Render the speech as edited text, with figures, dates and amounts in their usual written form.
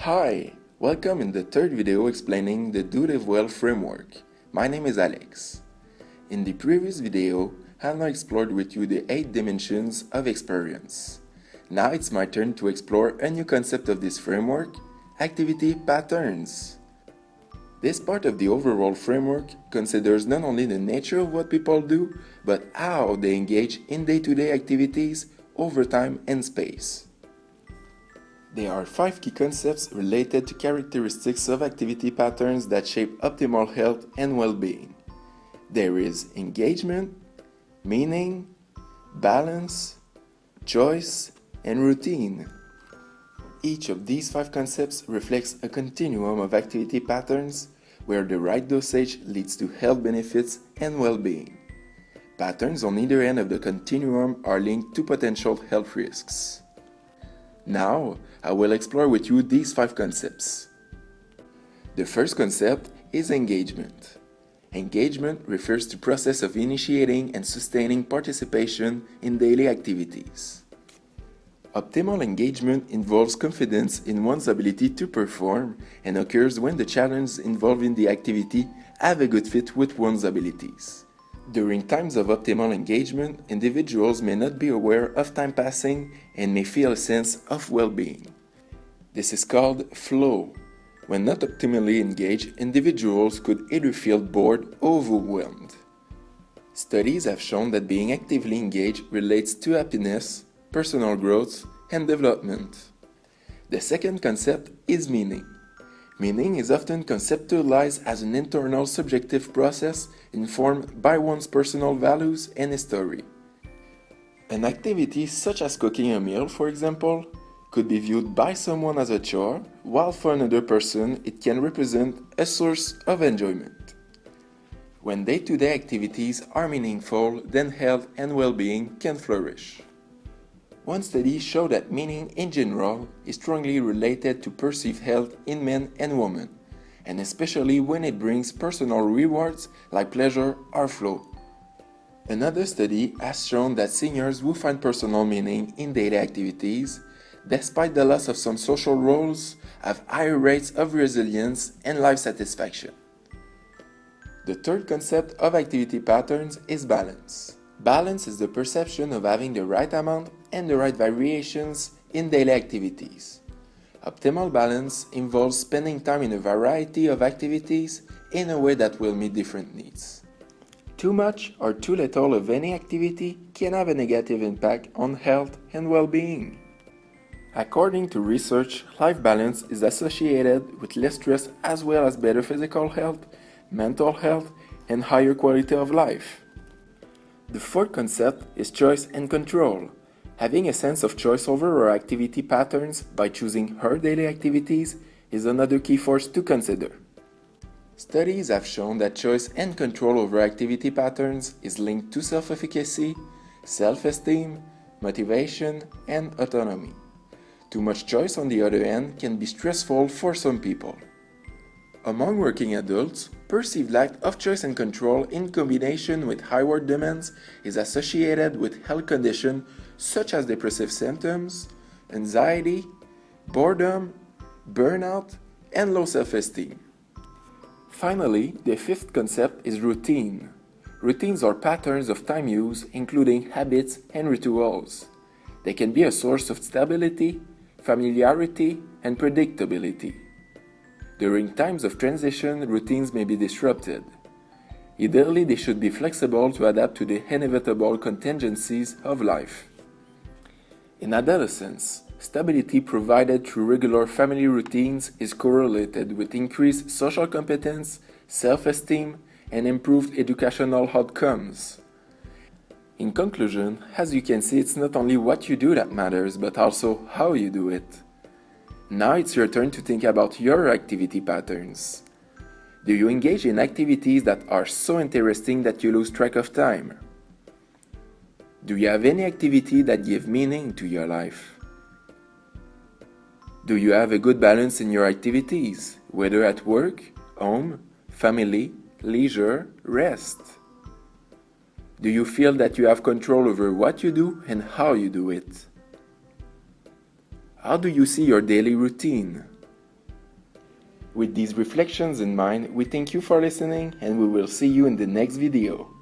Hi, welcome in the third video explaining the Do Live Well framework. My name is Alex. In the previous video, Hannah explored with you the 8 dimensions of experience. Now it's my turn to explore a new concept of this framework, activity patterns. This part of the overall framework considers not only the nature of what people do, but how they engage in day-to-day activities over time and space. There are 5 key concepts related to characteristics of activity patterns that shape optimal health and well-being. There is engagement, meaning, balance, choice, and routine. Each of these 5 concepts reflects a continuum of activity patterns where the right dosage leads to health benefits and well-being. Patterns on either end of the continuum are linked to potential health risks. Now, I will explore with you these 5 concepts. The first concept is engagement. Engagement refers to the process of initiating and sustaining participation in daily activities. Optimal engagement involves confidence in one's ability to perform and occurs when the challenges involved in the activity have a good fit with one's abilities. During times of optimal engagement, individuals may not be aware of time passing and may feel a sense of well-being. This is called flow. When not optimally engaged, individuals could either feel bored or overwhelmed. Studies have shown that being actively engaged relates to happiness, personal growth, and development. The second concept is meaning. Meaning is often conceptualized as an internal subjective process informed by one's personal values and history. An activity such as cooking a meal, for example, could be viewed by someone as a chore, while for another person it can represent a source of enjoyment. When day-to-day activities are meaningful, then health and well-being can flourish. One study showed that meaning in general is strongly related to perceived health in men and women, and especially when it brings personal rewards like pleasure or flow. Another study has shown that seniors who find personal meaning in daily activities, despite the loss of some social roles, have higher rates of resilience and life satisfaction. The third concept of activity patterns is balance. Balance is the perception of having the right amount and the right variations in daily activities. Optimal balance involves spending time in a variety of activities in a way that will meet different needs. Too much or too little of any activity can have a negative impact on health and well-being. According to research, life balance is associated with less stress as well as better physical health, mental health, and higher quality of life. The fourth concept is choice and control. Having a sense of choice over our activity patterns by choosing her daily activities is another key force to consider. Studies have shown that choice and control over activity patterns is linked to self-efficacy, self-esteem, motivation, and autonomy. Too much choice, on the other hand, can be stressful for some people. Among working adults, perceived lack of choice and control in combination with high work demands is associated with health conditions such as depressive symptoms, anxiety, boredom, burnout, and low self-esteem. Finally, the fifth concept is routine. Routines are patterns of time use, including habits and rituals. They can be a source of stability, familiarity, and predictability. During times of transition, routines may be disrupted. Ideally, they should be flexible to adapt to the inevitable contingencies of life. In adolescence, stability provided through regular family routines is correlated with increased social competence, self-esteem, and improved educational outcomes. In conclusion, as you can see, it's not only what you do that matters, but also how you do it. Now it's your turn to think about your activity patterns. Do you engage in activities that are so interesting that you lose track of time? Do you have any activity that give meaning to your life? Do you have a good balance in your activities, whether at work, home, family, leisure, rest? Do you feel that you have control over what you do and how you do it? How do you see your daily routine? With these reflections in mind, we thank you for listening and we will see you in the next video.